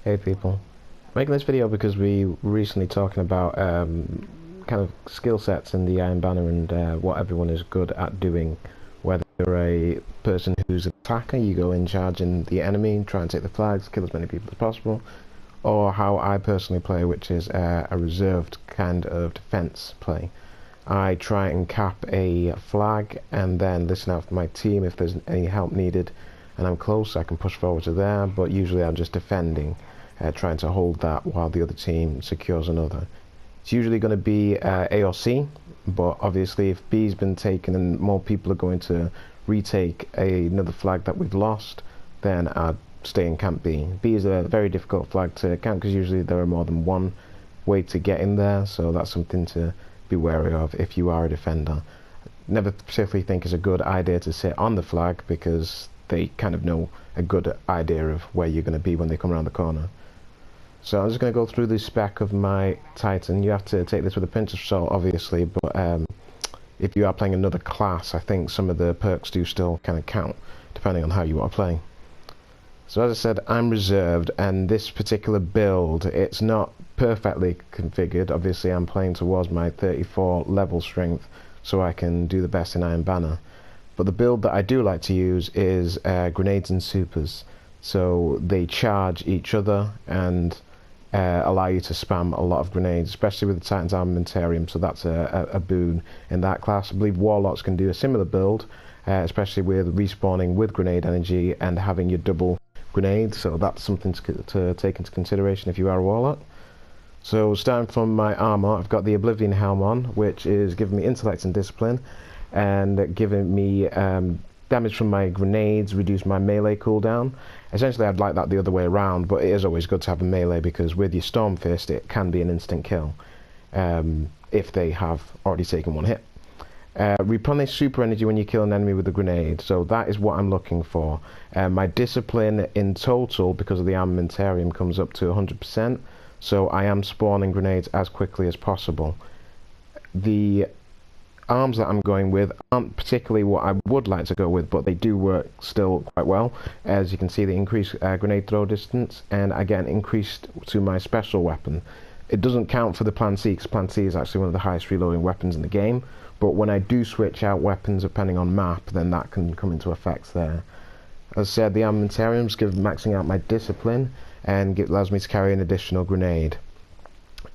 Hey people, making this video because we were recently talking about kind of skill sets in the Iron Banner and what everyone is good at doing. Whether you're a person who's an attacker, you go in charging the enemy, try and take the flags, kill as many people as possible, or how I personally play, which is a reserved kind of defense play. I try and cap a flag and then listen out for my team if there's any help needed, and I'm close, I can push forward to there, but usually I'm just defending, trying to hold that while the other team secures another. It's usually going to be A or C, but obviously if B's been taken and more people are going to retake another flag that we've lost, then I'd stay in camp B. B is a very difficult flag to camp because usually there are more than one way to get in there, so that's something to be wary of if you are a defender. Never particularly think it's a good idea to sit on the flag because they kind of know a good idea of where you're going to be when they come around the corner. So I'm just going to go through the spec of my Titan. You have to take this with a pinch of salt, obviously, but if you are playing another class, I think some of the perks do still kind of count, depending on how you are playing. So as I said, I'm reserved, and this particular build, it's not perfectly configured. Obviously, I'm playing towards my 34 level strength, so I can do the best in Iron Banner. But the build that I do like to use is grenades and supers. So they charge each other and allow you to spam a lot of grenades, especially with the Titan's Armamentarium, so that's a boon in that class. I believe Warlocks can do a similar build, especially with respawning with grenade energy and having your double grenades, so that's something to take into consideration if you are a Warlock. So starting from my armor, I've got the Oblivion Helm on, which is giving me intellect and discipline, and giving me damage from my grenades, reduce my melee cooldown. Essentially I'd like that the other way around, but it is always good to have a melee because with your Storm Fist it can be an instant kill if they have already taken one hit. Replenish super energy when you kill an enemy with a grenade, so that is what I'm looking for. My discipline in total, because of the armamentarium, comes up to 100%, so I am spawning grenades as quickly as possible. The arms that I'm going with aren't particularly what I would like to go with, but they do work still quite well. As you can see, they increase grenade throw distance, and I get an increase to my special weapon. It doesn't count for the Plan C, because Plan C is actually one of the highest reloading weapons in the game, but when I do switch out weapons depending on map, then that can come into effect there. As I said, the armamentariums give maxing out my discipline, and it allows me to carry an additional grenade.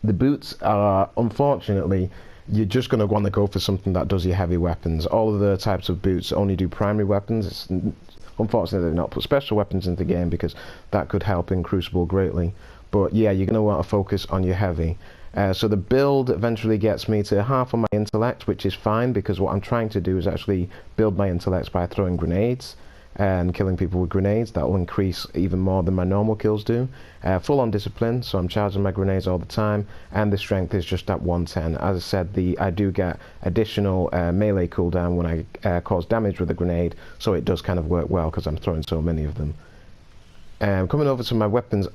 The boots are, unfortunately, you're just going to want to go for something that does your heavy weapons. All of the types of boots only do primary weapons. Unfortunately, they've not put special weapons into the game because that could help in Crucible greatly. But yeah, you're going to want to focus on your heavy. So the build eventually gets me to half of my intellect, which is fine because what I'm trying to do is actually build my intellect by throwing grenades and killing people with grenades. That will increase even more than my normal kills do. Full on discipline, so I'm charging my grenades all the time, and the strength is just at 110. As I said, I do get additional melee cooldown when I cause damage with a grenade, so it does kind of work well because I'm throwing so many of them. Coming over to my weapons,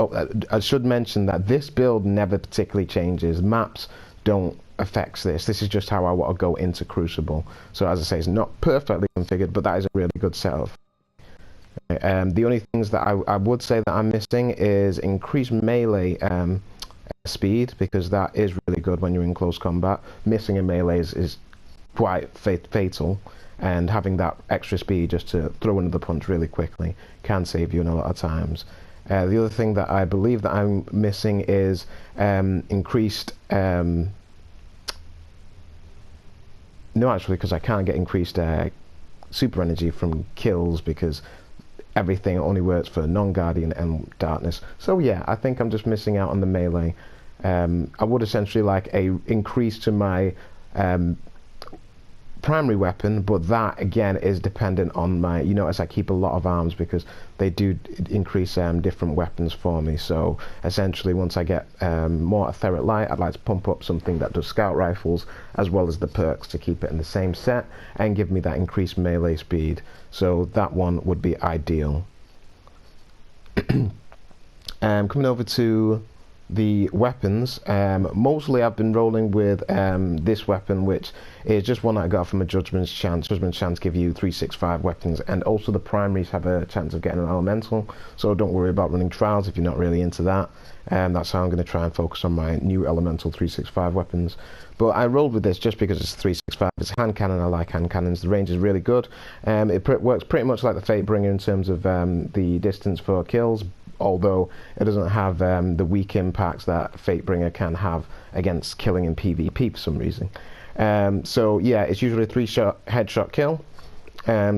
I should mention that this build never particularly changes. Maps don't affect this. This is just how I want to go into Crucible. So as I say, it's not perfectly configured, but that is a really good setup. The only things that I would say that I'm missing is increased melee speed, because that is really good when you're in close combat. Missing a melee is quite fatal, and having that extra speed just to throw another punch really quickly can save you in a lot of times. The other thing that I believe that I'm missing is increased... no, actually, because I can't get increased super energy from kills because everything only works for non-guardian and darkness. So yeah, I think I'm just missing out on the melee. I would essentially like a increase to my primary weapon, but that again is dependent on my, you notice I keep a lot of arms because they do increase different weapons for me. So essentially once I get more etheric light, I'd like to pump up something that does scout rifles as well as the perks to keep it in the same set and give me that increased melee speed. So that one would be ideal. Coming over to the weapons, mostly I've been rolling with this weapon, which is just one that I got from a Judgment's Chance. Judgment's Chance give you 365 weapons, and also the primaries have a chance of getting an elemental, so don't worry about running trials if you're not really into that. That's how I'm going to try and focus on my new elemental 365 weapons. But I rolled with this just because it's 365. It's a hand cannon. I like hand cannons. The range is really good. It works pretty much like the Fatebringer in terms of the distance for kills, although it doesn't have the weak impacts that Fatebringer can have against killing in PvP for some reason. So yeah, it's usually a 3-shot headshot kill.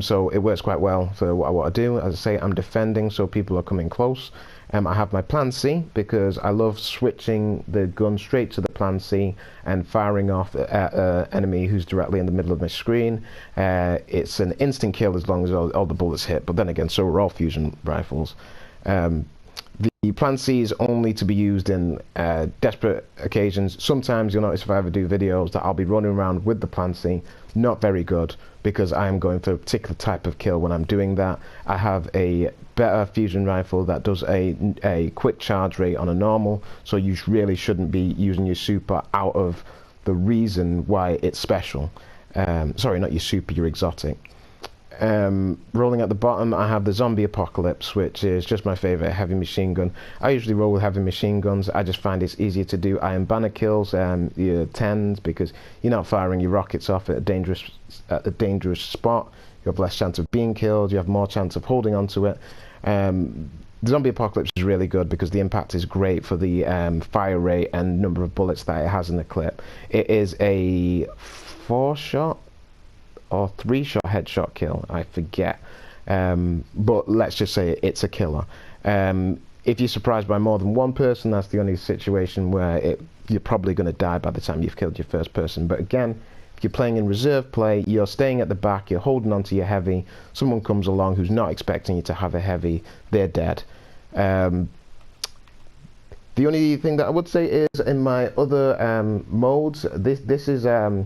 So it works quite well for what I want to do. As I say, I'm defending, so people are coming close. I have my plan C because I love switching the gun straight to the plan C and firing off at an enemy who's directly in the middle of my screen. It's an instant kill as long as all the bullets hit, but then again, so are all fusion rifles. The plan C is only to be used in desperate occasions. Sometimes you'll notice if I ever do videos that I'll be running around with the plan C. Not very good, because I am going for a particular type of kill when I'm doing that. I have a better fusion rifle that does a quick charge rate on a normal, so you really shouldn't be using your super out of the reason why it's special. Sorry, not your super, your exotic. Rolling at the bottom, I have the Zombie Apocalypse, which is just my favourite heavy machine gun. I usually roll with heavy machine guns. I just find it's easier to do Iron Banner kills, your 10s, because you're not firing your rockets off at a dangerous spot. You have less chance of being killed. You have more chance of holding onto it. The Zombie Apocalypse is really good because the impact is great for the fire rate and number of bullets that it has in the clip. It is a 4-shot or 3-shot headshot kill, I forget, but let's just say it's a killer. If you're surprised by more than one person, that's the only situation where you're probably going to die by the time you've killed your first person. But again, if you're playing in reserve play, you're staying at the back, you're holding onto your heavy, someone comes along who's not expecting you to have a heavy, they're dead. The only thing that I would say is in my other modes, this is a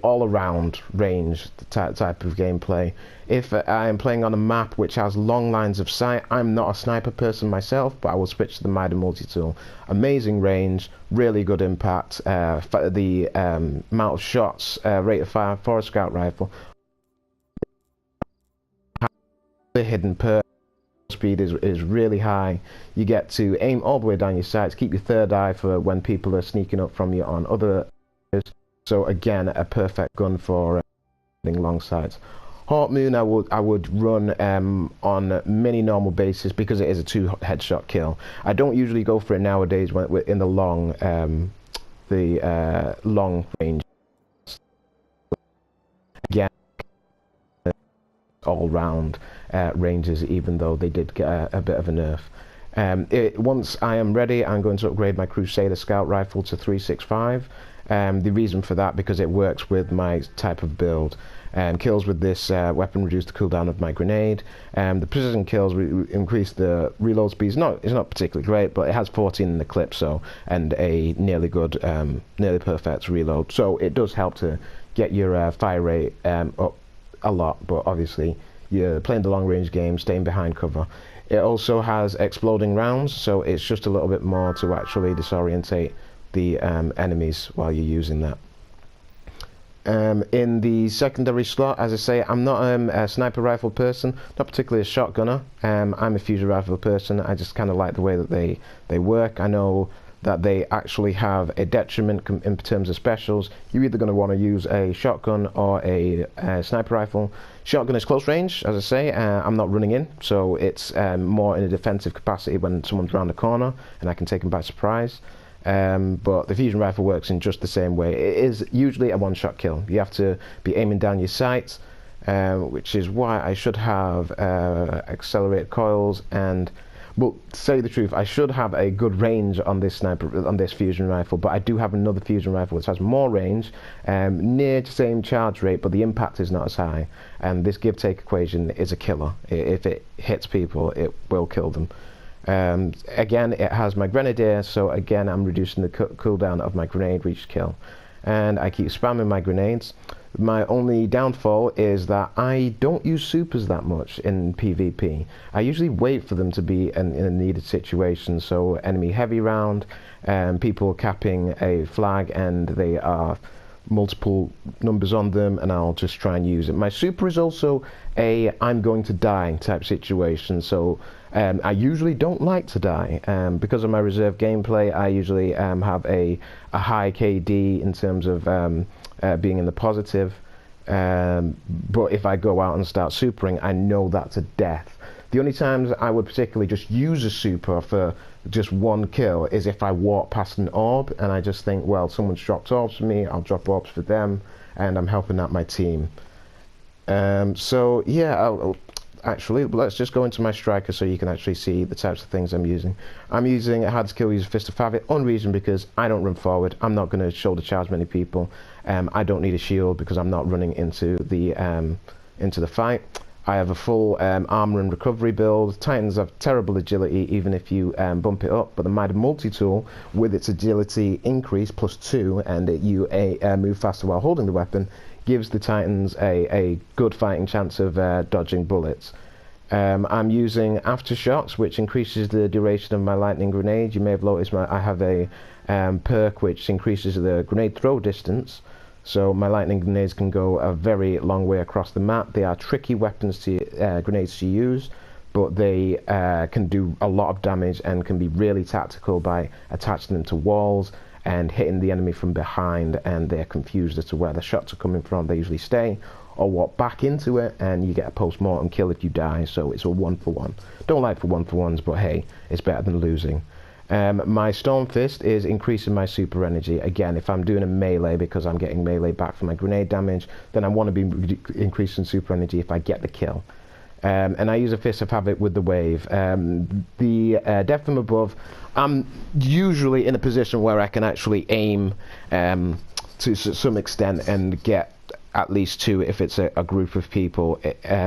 all-around range type of gameplay. If I am playing on a map which has long lines of sight, I'm not a sniper person myself, but I will switch to the Mida multi-tool. Amazing range, really good impact, the amount of shots, rate of fire for a scout rifle. The hidden perk speed is really high. You get to aim all the way down your sights, keep your third eye for when people are sneaking up from you on other areas. So again, a perfect gun for long sights. Hawk Moon I would run on mini normal basis because it is a 2-headshot kill. I don't usually go for it nowadays when we're in the long range. Again, all round ranges, even though they did get a bit of a nerf. Once I am ready, I'm going to upgrade my Crusader Scout Rifle to 365. The reason for that, because it works with my type of build. Kills with this weapon reduce the cooldown of my grenade. The precision kills increase the reload speed. It's not particularly great, but it has 14 in the clip, so, and a nearly good, nearly perfect reload. So it does help to get your fire rate up a lot, but obviously you're playing the long range game, staying behind cover. It also has exploding rounds, so it's just a little bit more to actually disorientate the enemies while you're using that. In the secondary slot, as I say, I'm not a sniper rifle person, not particularly a shotgunner. I'm a fusion rifle person. I just kind of like the way that they work. I know that they actually have a detriment in terms of specials. You're either going to want to use a shotgun or a sniper rifle. Shotgun is close range, as I say. I'm not running in, so it's more in a defensive capacity when someone's around the corner and I can take them by surprise. But the fusion rifle works in just the same way. It is usually a one-shot kill. You have to be aiming down your sights, which is why I should have accelerated coils and, well, to say the truth, I should have a good range on this fusion rifle, but I do have another fusion rifle which has more range, near the same charge rate, but the impact is not as high. And this give-take equation is a killer. If it hits people, it will kill them. Again, it has my grenadier, so again I'm reducing the cooldown of my grenade reach kill, and I keep spamming my grenades. My only downfall is that I don't use supers that much in PvP. I usually wait for them to be in a needed situation, so enemy heavy round, people capping a flag and they are multiple numbers on them, and I'll just try and use it. My super is also a I'm going to die type situation, so I usually don't like to die. Because of my reserve gameplay, I usually have a high KD in terms of being in the positive, but if I go out and start supering, I know that's a death. The only times I would particularly just use a super for just one kill is if I walk past an orb and I just think, well, someone's dropped orbs for me, I'll drop orbs for them, and I'm helping out my team. So yeah, actually, let's just go into my striker so you can actually see the types of things I'm using. I'm using a hard skill use Fist of Havoc on reason because I don't run forward. I'm not going to shoulder charge many people. I don't need a shield because I'm not running into the fight. I have a full armor and recovery build. Titans have terrible agility even if you bump it up, but the Mighty Multi-Tool with its agility increase +2 and you move faster while holding the weapon gives the Titans a good fighting chance of dodging bullets. I'm using Aftershocks, which increases the duration of my lightning grenade. You may have noticed I have a perk which increases the grenade throw distance. So my lightning grenades can go a very long way across the map. They are tricky grenades to use, but they can do a lot of damage and can be really tactical by attaching them to walls and hitting the enemy from behind, and they're confused as to where the shots are coming from. They usually stay or walk back into it, and you get a post-mortem kill if you die, so it's a 1-for-1. Don't like for 1-for-1s, but hey, it's better than losing. My Storm Fist is increasing my super energy. Again, if I'm doing a melee because I'm getting melee back from my grenade damage, then I want to be increasing super energy if I get the kill. And I use a Fist of Havoc with the wave. The Death from Above, I'm usually in a position where I can actually aim to some extent and get at least 2 if it's a group of people.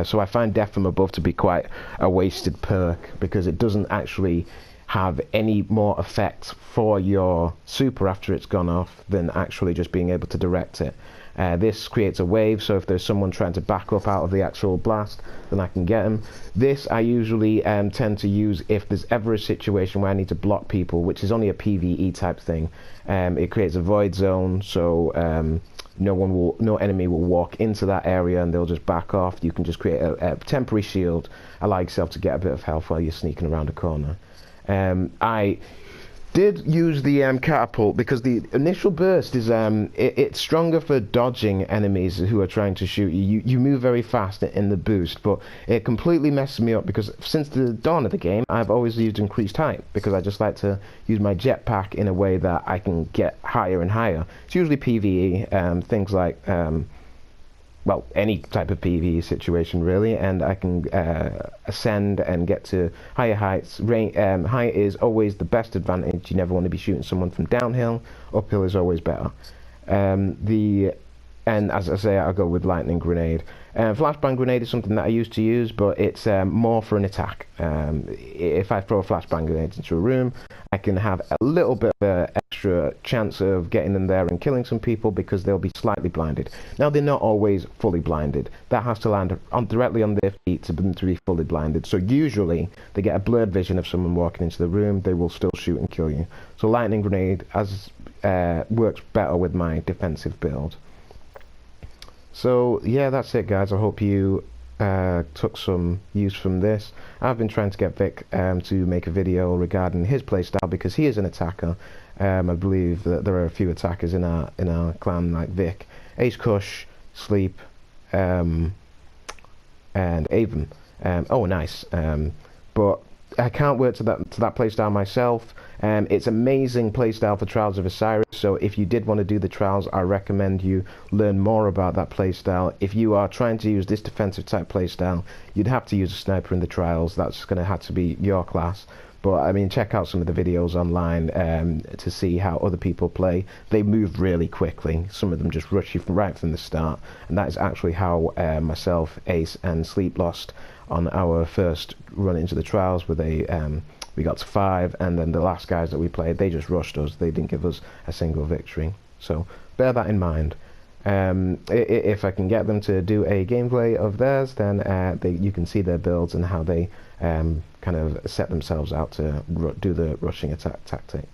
So I find Death from Above to be quite a wasted perk because it doesn't actually have any more effect for your super after it's gone off than actually just being able to direct it. This creates a wave, so if there's someone trying to back up out of the actual blast, then I can get them. This I usually tend to use if there's ever a situation where I need to block people, which is only a PvE type thing. It creates a void zone, so no enemy will walk into that area and they'll just back off. You can just create a temporary shield, allow yourself to get a bit of health while you're sneaking around a corner. I did use the catapult because the initial burst is it's stronger for dodging enemies who are trying to shoot you. You move very fast in the boost, but it completely messes me up because since the dawn of the game I've always used increased height because I just like to use my jetpack in a way that I can get higher and higher. It's usually PvE, things like well, any type of PvE situation really, and I can ascend and get to higher heights. Height is always the best advantage. You never want to be shooting someone from downhill. Uphill is always better. And as I say, I'll go with lightning grenade. Flashbang grenade is something that I used to use, but it's more for an attack. If I throw a flashbang grenade into a room, I can have a little bit of an extra chance of getting them there and killing some people because they'll be slightly blinded. Now, they're not always fully blinded. That has to land directly on their feet for them to be fully blinded. So usually, they get a blurred vision of someone walking into the room. They will still shoot and kill you. So lightning grenade works better with my defensive build. So yeah, that's it guys. I hope you took some use from this. I've been trying to get Vic to make a video regarding his playstyle because he is an attacker. I believe that there are a few attackers in our clan like Vic, Ace Kush, Sleep, and Avon. Oh nice. But I can't work to that playstyle myself. It's amazing playstyle for Trials of Osiris, so if you did want to do the trials, I recommend you learn more about that playstyle. If you are trying to use this defensive type playstyle, you'd have to use a sniper in the trials. That's going to have to be your class. But I mean, check out some of the videos online to see how other people play. They move really quickly. Some of them just rush you right from the start, and that is actually how myself, Ace, and Sleep lost on our first run into the trials, where we got to 5, and then the last guys that we played, they just rushed us. They didn't give us a single victory. So bear that in mind. If I can get them to do a gameplay of theirs, then you can see their builds and how they kind of set themselves out to do the rushing attack tactic.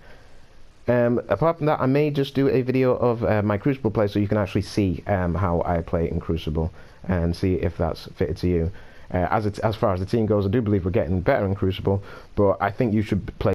Apart from that, I may just do a video of my Crucible play so you can actually see how I play in Crucible and see if that's fitted to you. As far as the team goes, I do believe we're getting better in Crucible, but I think you should play